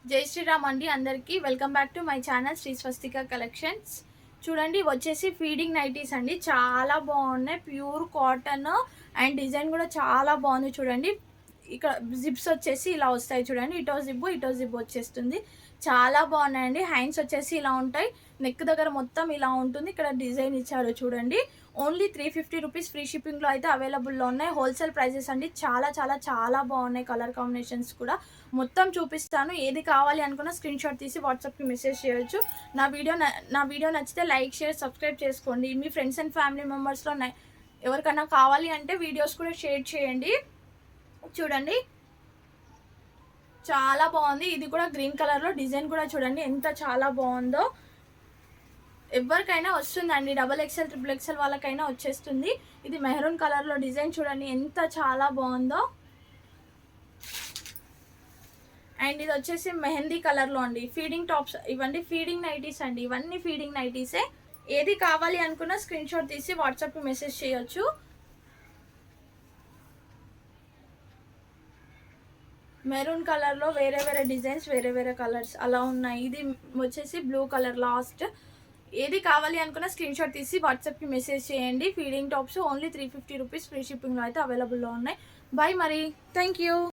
జై శ్రీరామ్ అండి అందరికీ welcome back to my channel Shri Swastika collections. చూడండి వచ్చేసి ఫీడింగ్ నైటీస్ అండి, చాలా బాగున్నాయి. ప్యూర్ కాటన్ అండ్ డిజైన్ కూడా చాలా బాగుంది. చూడండి ఇక్కడ జిప్స్ వచ్చేసి ఇలా వస్తాయి. చూడండి ఇటో జిప్ వచ్చేస్తుంది. చాలా బాగున్నాయండి. హ్యాండ్స్ వచ్చేసి ఇలా ఉంటాయి. నెక్ దగ్గర మొత్తం ఇలా ఉంటుంది. ఇక్కడ డిజైన్ ఇచ్చారు చూడండి. ఓన్లీ 350 రూపీస్ ఫ్రీ షిప్పింగ్లో అయితే అవైలబుల్లో ఉన్నాయి. హోల్సేల్ ప్రైజెస్ అండి. చాలా చాలా చాలా బాగున్నాయి. కలర్ కాంబినేషన్స్ కూడా మొత్తం చూపిస్తాను. ఏది కావాలి అనుకున్న స్క్రీన్ షాట్ తీసి వాట్సాప్కి మెసేజ్ చేయొచ్చు. నా వీడియో నచ్చితే లైక్ షేర్ సబ్స్క్రైబ్ చేసుకోండి. మీ ఫ్రెండ్స్ అండ్ ఫ్యామిలీ మెంబర్స్లో ఎవరికైనా కావాలి అంటే వీడియోస్ కూడా షేర్ చేయండి. చూడండి చాలా బాగుంది. ఇది కూడా గ్రీన్ కలర్లో డిజైన్ కూడా చూడండి ఎంత చాలా బాగుందో. ఎవరికైనా వస్తుందండి, XXL XXL వాళ్ళకైనా వచ్చేస్తుంది. ఇది మెహరూన్ కలర్లో డిజైన్ చూడండి ఎంత చాలా బాగుందో. అండ్ ఇది వచ్చేసి మెహందీ కలర్లో అండి. ఫీడింగ్ టాప్స్ ఇవన్నీ ఫీడింగ్ నైటీస్ అండి. ఇవన్నీ ఫీడింగ్ నైటీసే. ఏది కావాలి అనుకున్నా స్క్రీన్ షాట్ తీసి వాట్సాప్కి మెసేజ్ చేయొచ్చు. మెరూన్ కలర్లో వేరే వేరే డిజైన్స్, వేరే వేరే కలర్స్ అలా ఉన్నాయి. ఇది వచ్చేసి బ్లూ కలర్ లాస్ట్. ఏది కావాలి అనుకున్న స్క్రీన్ షాట్ తీసి వాట్సాప్కి మెసేజ్ చేయండి. Feeding tops only 350 rupees free షిప్పింగ్లో అయితే అవైలబుల్లో ఉన్నాయి. బాయ్ మరి, థ్యాంక్ యూ.